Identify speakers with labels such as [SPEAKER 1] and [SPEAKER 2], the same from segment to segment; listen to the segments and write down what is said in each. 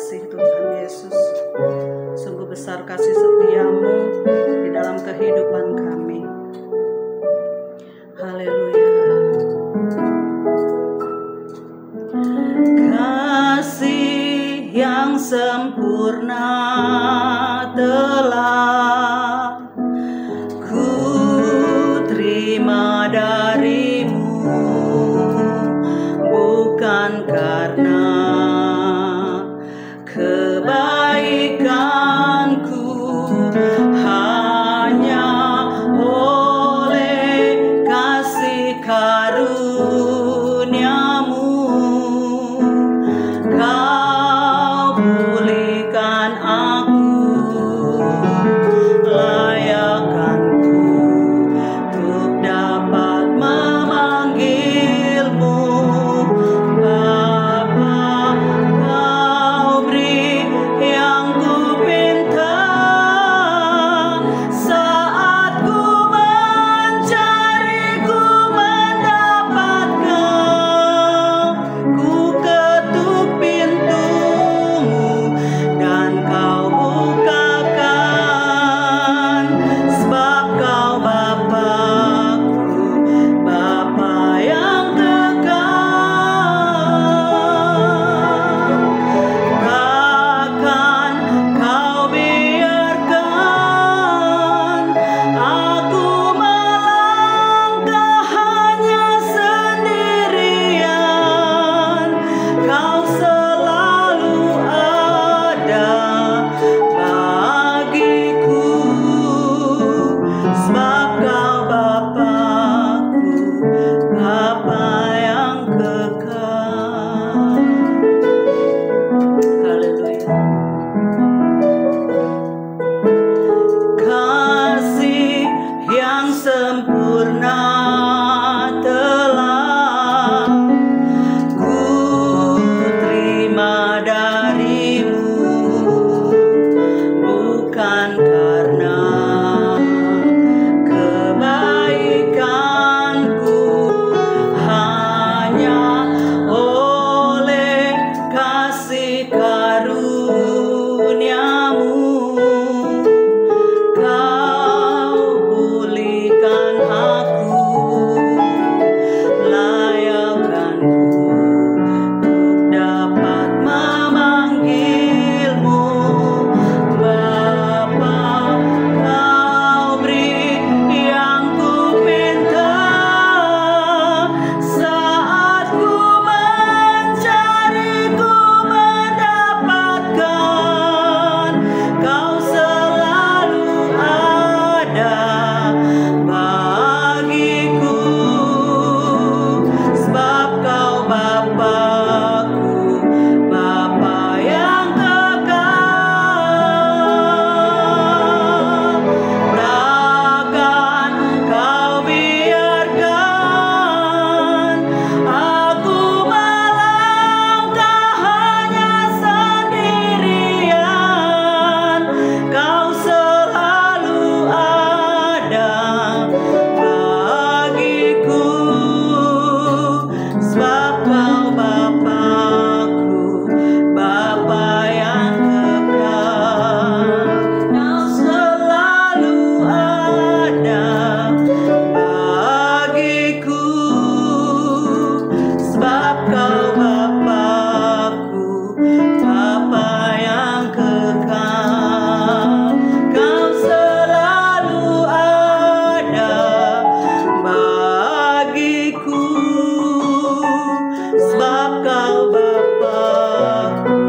[SPEAKER 1] kasih Tuhan Yesus. Sungguh besar kasih setiamu di dalam kehidupan kami. Haleluya. Kasih yang sempurna telah ku terima darimu, bukan karena kebaikanku, hanya oleh kasih karuniamu kau pulihkan aku, layakkanku untuk dapat memanggilmu Bapa. Kau beri yang ku pinta saat ku mencari, ku mendapatkan. Ku ketuk pintumu dan kau bukakan, sebab kau Bapa-Ku, Bapa yang kekal. Takkan kau biarkan aku melangkah hanya sendirian. Kau selalu ada bagiku, sebab kau Bapa-Ku, Bapa yang kekal. Haleluya. Kasih yang sempurna telah ku terima darimu, bukan karena kebaikanku, hanya oleh kasih karuniamu kau pulihkan aku, layakkanku untuk dapat memanggilmu Bapa. Kau beri yang ku pinta saat ku mencari, ku mendapatkan. Kau selalu ada bagiku, sebab kau Bapa-Ku, Bapa yang kekal. Takkan kau biarkan aku melangkah hanya sendirian. Kau selalu ada bagiku, sebab kau Bapa-Ku, Bapa yang kekal. Kau selalu ada bagiku, sebab kau Bapa-Ku, Bapa yang kekal. Kau selalu ada bagiku, sebab kau Bapa-Ku,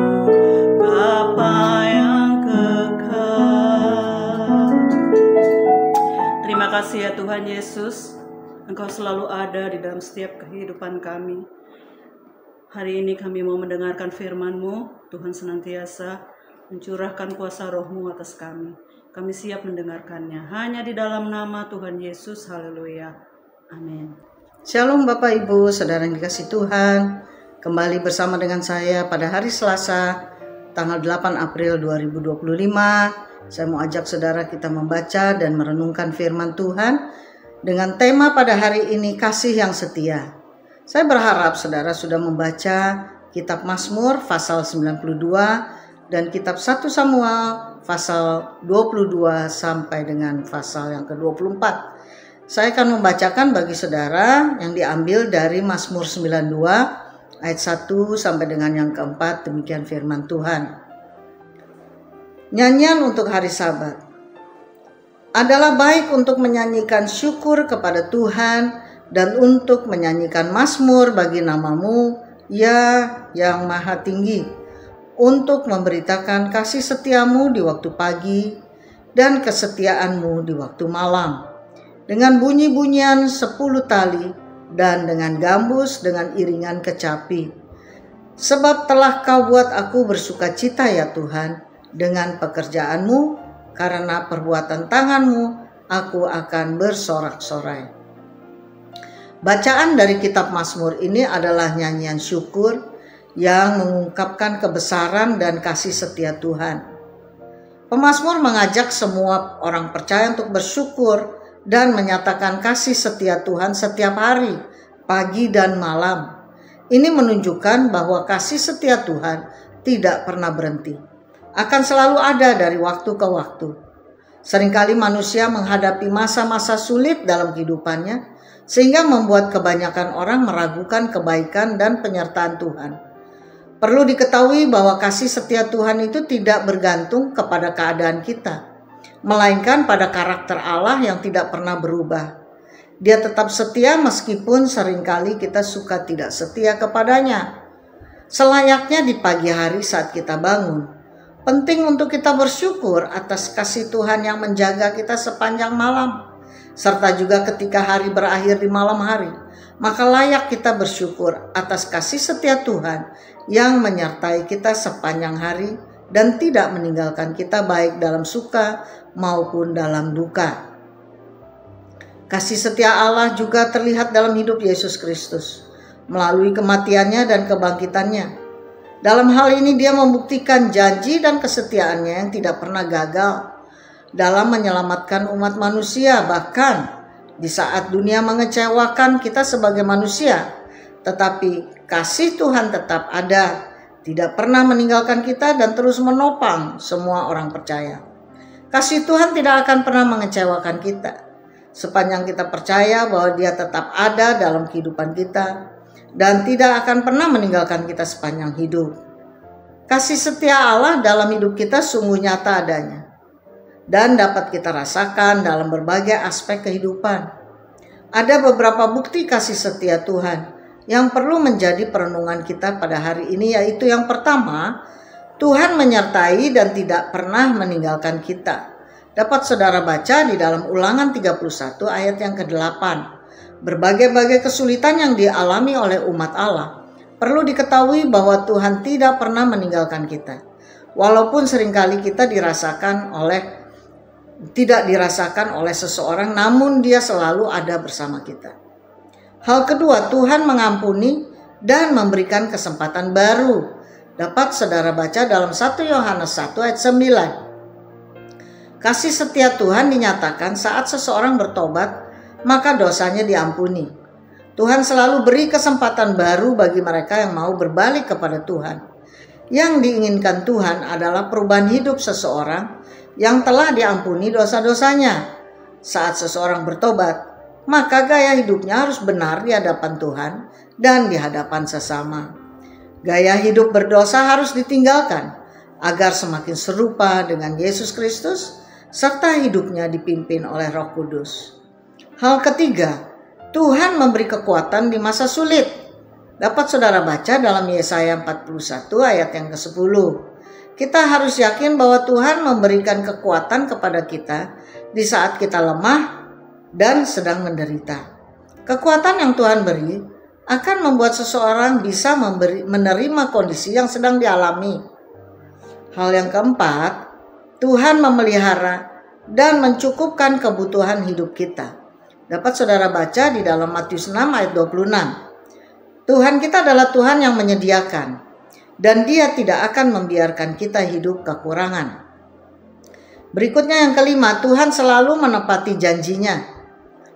[SPEAKER 1] Bapa yang kekal. Terima kasih ya Tuhan Yesus, Engkau selalu ada di dalam setiap kehidupan kami. Hari ini kami mau mendengarkan firman-Mu. Tuhan senantiasa mencurahkan kuasa Roh-Mu atas kami. Kami siap mendengarkannya. Hanya di dalam nama Tuhan Yesus. Haleluya. Amin.
[SPEAKER 2] Shalom Bapak Ibu, saudara yang dikasih Tuhan. Kembali bersama dengan saya pada hari Selasa, tanggal 8 April 2025. Saya mau ajak saudara kita membaca dan merenungkan firman Tuhan dengan tema pada hari ini, kasih yang setia. Saya berharap saudara sudah membaca kitab Mazmur pasal 92 dan kitab 1 Samuel pasal 22 sampai dengan pasal yang ke-24. Saya akan membacakan bagi saudara yang diambil dari Mazmur 92 ayat 1 sampai dengan yang ke-4. Demikian firman Tuhan. Nyanyian untuk hari Sabat. Adalah baik untuk menyanyikan syukur kepada Tuhan dan untuk menyanyikan mazmur bagi nama-Mu, ya yang maha tinggi, untuk memberitakan kasih setiamu di waktu pagi dan kesetiaanmu di waktu malam, dengan bunyi-bunyian 10 tali dan dengan gambus dengan iringan kecapi. Sebab telah Kau buat aku bersuka cita ya Tuhan dengan pekerjaanmu, karena perbuatan tanganmu aku akan bersorak-sorai. Bacaan dari kitab Mazmur ini adalah nyanyian syukur yang mengungkapkan kebesaran dan kasih setia Tuhan. Pemazmur mengajak semua orang percaya untuk bersyukur dan menyatakan kasih setia Tuhan setiap hari, pagi dan malam. Ini menunjukkan bahwa kasih setia Tuhan tidak pernah berhenti, akan selalu ada dari waktu ke waktu. Seringkali manusia menghadapi masa-masa sulit dalam kehidupannya, sehingga membuat kebanyakan orang meragukan kebaikan dan penyertaan Tuhan. Perlu diketahui bahwa kasih setia Tuhan itu tidak bergantung kepada keadaan kita, melainkan pada karakter Allah yang tidak pernah berubah. Dia tetap setia meskipun seringkali kita suka tidak setia kepadanya. Selayaknya di pagi hari saat kita bangun, penting untuk kita bersyukur atas kasih Tuhan yang menjaga kita sepanjang malam, serta juga ketika hari berakhir di malam hari. Maka layak kita bersyukur atas kasih setia Tuhan yang menyertai kita sepanjang hari dan tidak meninggalkan kita baik dalam suka maupun dalam duka. Kasih setia Allah juga terlihat dalam hidup Yesus Kristus melalui kematiannya dan kebangkitannya. Dalam hal ini dia membuktikan janji dan kesetiaannya yang tidak pernah gagal dalam menyelamatkan umat manusia, bahkan di saat dunia mengecewakan kita sebagai manusia, tetapi kasih Tuhan tetap ada, tidak pernah meninggalkan kita dan terus menopang semua orang percaya. Kasih Tuhan tidak akan pernah mengecewakan kita sepanjang kita percaya bahwa Dia tetap ada dalam kehidupan kita dan tidak akan pernah meninggalkan kita sepanjang hidup. Kasih setia Allah dalam hidup kita sungguh nyata adanya dan dapat kita rasakan dalam berbagai aspek kehidupan. Ada beberapa bukti kasih setia Tuhan yang perlu menjadi perenungan kita pada hari ini, yaitu yang pertama, Tuhan menyertai dan tidak pernah meninggalkan kita. Dapat saudara baca di dalam Ulangan 31 ayat yang ke-8. Berbagai-bagai kesulitan yang dialami oleh umat Allah, perlu diketahui bahwa Tuhan tidak pernah meninggalkan kita. Walaupun seringkali kita tidak dirasakan oleh seseorang, namun Dia selalu ada bersama kita. Hal kedua, Tuhan mengampuni dan memberikan kesempatan baru. Dapat saudara baca dalam 1 Yohanes 1 ayat 9. Kasih setia Tuhan dinyatakan saat seseorang bertobat, maka dosanya diampuni. Tuhan selalu beri kesempatan baru bagi mereka yang mau berbalik kepada Tuhan. Yang diinginkan Tuhan adalah perubahan hidup seseorang yang telah diampuni dosa-dosanya. Saat seseorang bertobat, maka gaya hidupnya harus benar di hadapan Tuhan dan di hadapan sesama. Gaya hidup berdosa harus ditinggalkan agar semakin serupa dengan Yesus Kristus serta hidupnya dipimpin oleh Roh Kudus. Hal ketiga, Tuhan memberi kekuatan di masa sulit. Dapat saudara baca dalam Yesaya 41 ayat yang ke-10. Kita harus yakin bahwa Tuhan memberikan kekuatan kepada kita di saat kita lemah dan sedang menderita. Kekuatan yang Tuhan beri akan membuat seseorang bisa menerima kondisi yang sedang dialami. Hal yang keempat, Tuhan memelihara dan mencukupkan kebutuhan hidup kita. Dapat saudara baca di dalam Matius 6 ayat 26. Tuhan kita adalah Tuhan yang menyediakan, dan Dia tidak akan membiarkan kita hidup kekurangan. Berikutnya yang kelima, Tuhan selalu menepati janjinya.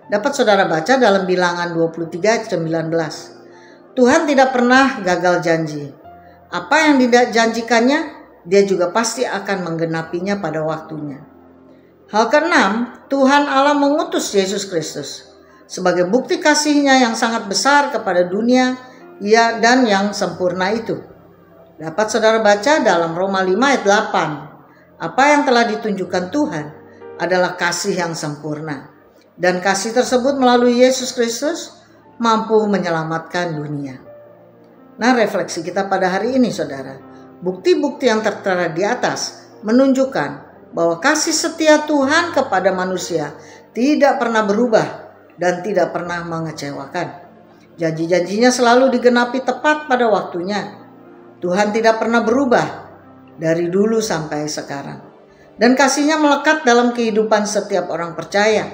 [SPEAKER 2] Dapat saudara baca dalam Bilangan 23 ayat 19. Tuhan tidak pernah gagal janji. Apa yang dijanjikannya Dia juga pasti akan menggenapinya pada waktunya. Hal keenam, Tuhan Allah mengutus Yesus Kristus sebagai bukti kasih-Nya yang sangat besar kepada dunia dan yang sempurna itu. Dapat saudara baca dalam Roma 5 ayat 8. Apa yang telah ditunjukkan Tuhan adalah kasih yang sempurna. Dan kasih tersebut melalui Yesus Kristus mampu menyelamatkan dunia. Nah, refleksi kita pada hari ini saudara. Bukti-bukti yang tertera di atas menunjukkan bahwa kasih setia Tuhan kepada manusia tidak pernah berubah dan tidak pernah mengecewakan. Janji-janjinya selalu digenapi tepat pada waktunya. Tuhan tidak pernah berubah dari dulu sampai sekarang. Dan kasih-Nya melekat dalam kehidupan setiap orang percaya.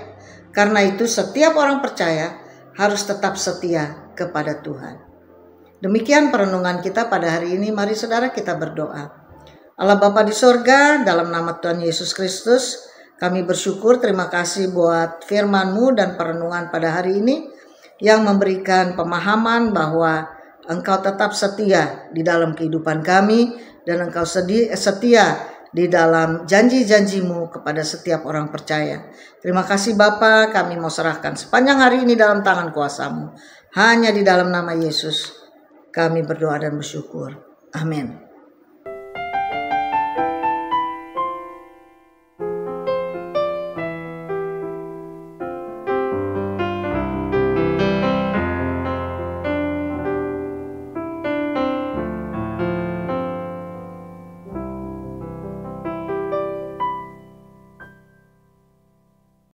[SPEAKER 2] Karena itu setiap orang percaya harus tetap setia kepada Tuhan. Demikian perenungan kita pada hari ini. Mari saudara kita berdoa. Allah Bapa di sorga, dalam nama Tuhan Yesus Kristus, kami bersyukur, terima kasih buat firman-Mu dan perenungan pada hari ini yang memberikan pemahaman bahwa Engkau tetap setia di dalam kehidupan kami dan Engkau setia di dalam janji-janji-Mu kepada setiap orang percaya. Terima kasih Bapa, kami mau serahkan sepanjang hari ini dalam tangan kuasa-Mu. Hanya di dalam nama Yesus kami berdoa dan bersyukur. Amin.